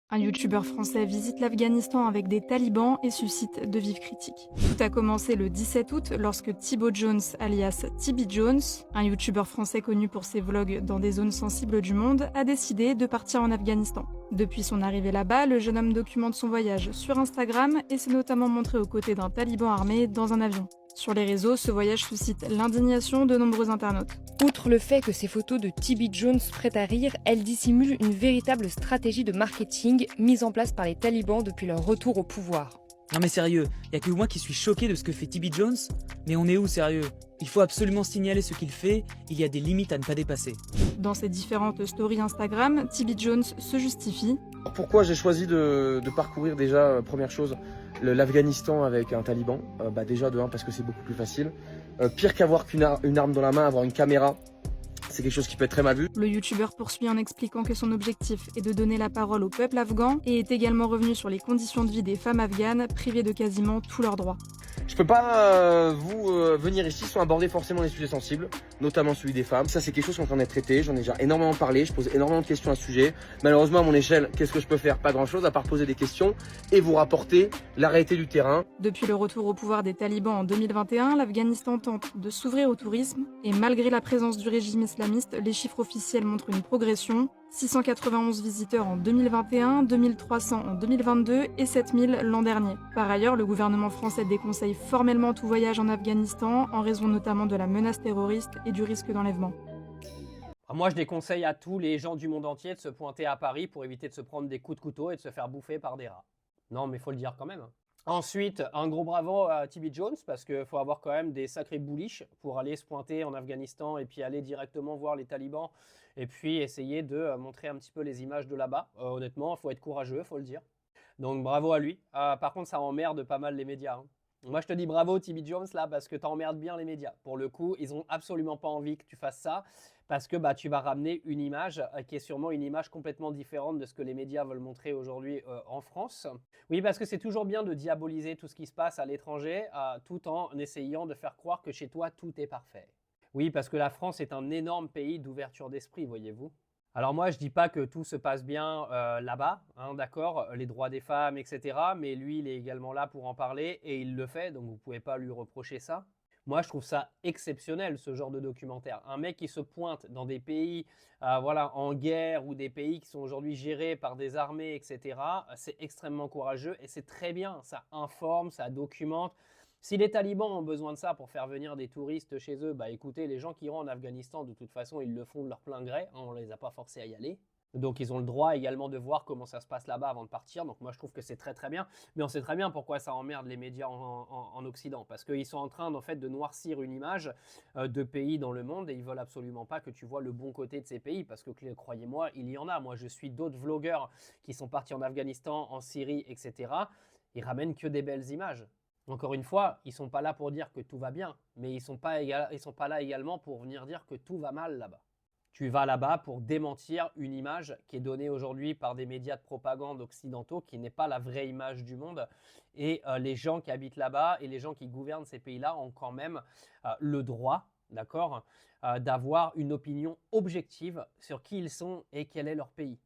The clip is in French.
Un youtubeur français visite l'Afghanistan avec des talibans et suscite de vives critiques. Tout a commencé le 17 août lorsque Thibaut Jones, alias Tibi Jones, un youtubeur français connu pour ses vlogs dans des zones sensibles du monde, a décidé de partir en Afghanistan. Depuis son arrivée là-bas, le jeune homme documente son voyage sur Instagram et s'est notamment montré aux côtés d'un taliban armé dans un avion. Sur les réseaux, ce voyage suscite l'indignation de nombreux internautes. Outre le fait que ces photos de Tibi Jones prêtent à rire, elles dissimulent une véritable stratégie de marketing mise en place par les talibans depuis leur retour au pouvoir. Non mais sérieux, y a que moi qui suis choqué de ce que fait Tibi Jones. Mais on est où sérieux? Il faut absolument signaler ce qu'il fait, il y a des limites à ne pas dépasser. Dans ses différentes stories Instagram, Tibi Jones se justifie. Pourquoi j'ai choisi de parcourir déjà, première chose, l'Afghanistan avec un taliban? Déjà de un parce que c'est beaucoup plus facile. Pire qu'avoir une arme dans la main, avoir une caméra, c'est quelque chose qui peut être très mal vu. Le youtubeur poursuit en expliquant que son objectif est de donner la parole au peuple afghan et est également revenu sur les conditions de vie des femmes afghanes privées de quasiment tous leurs droits. Je peux pas venir ici sans aborder forcément les sujets sensibles, notamment celui des femmes. Ça c'est quelque chose qui est en train d'être traité, j'en ai déjà énormément parlé, je pose énormément de questions à ce sujet. Malheureusement à mon échelle, qu'est-ce que je peux faire? Pas grand chose à part poser des questions et vous rapporter la réalité du terrain. Depuis le retour au pouvoir des talibans en 2021, l'Afghanistan tente de s'ouvrir au tourisme et malgré la présence du régime islamiste, les chiffres officiels montrent une progression. 691 visiteurs en 2021, 2300 en 2022 et 7000 l'an dernier. Par ailleurs, le gouvernement français déconseille formellement tout voyage en Afghanistan en raison notamment de la menace terroriste et du risque d'enlèvement. Moi, je déconseille à tous les gens du monde entier de se pointer à Paris pour éviter de se prendre des coups de couteau et de se faire bouffer par des rats. Non, mais il faut le dire quand même. Ensuite, un gros bravo à Tibi Jones parce qu'il faut avoir quand même des sacrés bullish pour aller se pointer en Afghanistan et puis aller directement voir les talibans et puis essayer de montrer un petit peu les images de là-bas. Honnêtement, il faut être courageux, il faut le dire. Donc bravo à lui. Par contre, ça emmerde pas mal les médias. Moi, je te dis bravo Tibi Jones là parce que t'emmerdes bien les médias. Pour le coup, ils ont absolument pas envie que tu fasses ça parce que tu vas ramener une image qui est sûrement une image complètement différente de ce que les médias veulent montrer aujourd'hui en France. Oui, parce que c'est toujours bien de diaboliser tout ce qui se passe à l'étranger tout en essayant de faire croire que chez toi tout est parfait. Oui, parce que la France est un énorme pays d'ouverture d'esprit, voyez-vous. Alors moi, je dis pas que tout se passe bien là-bas, d'accord, les droits des femmes, etc. Mais lui, il est également là pour en parler et il le fait, donc vous pouvez pas lui reprocher ça. Moi, je trouve ça exceptionnel, ce genre de documentaire. Un mec qui se pointe dans des pays en guerre ou des pays qui sont aujourd'hui gérés par des armées, etc. C'est extrêmement courageux et c'est très bien. Ça informe, ça documente. Si les talibans ont besoin de ça pour faire venir des touristes chez eux, écoutez, les gens qui iront en Afghanistan, de toute façon, ils le font de leur plein gré. On ne les a pas forcés à y aller. Donc ils ont le droit également de voir comment ça se passe là-bas avant de partir. Donc moi je trouve que c'est très très bien. Mais on sait très bien pourquoi ça emmerde les médias en Occident. Parce qu'ils sont en train de noircir une image de pays dans le monde et ils veulent absolument pas que tu vois le bon côté de ces pays. Parce que croyez-moi, il y en a. Moi je suis d'autres vlogueurs qui sont partis en Afghanistan, en Syrie, etc. Ils ramènent que des belles images. Encore une fois, ils ne sont pas là pour dire que tout va bien, mais ils ne sont pas là également pour venir dire que tout va mal là-bas. Tu vas là-bas pour démentir une image qui est donnée aujourd'hui par des médias de propagande occidentaux, qui n'est pas la vraie image du monde. Et les gens qui habitent là-bas et les gens qui gouvernent ces pays-là ont quand même le droit, d'accord, d'avoir une opinion objective sur qui ils sont et quel est leur pays.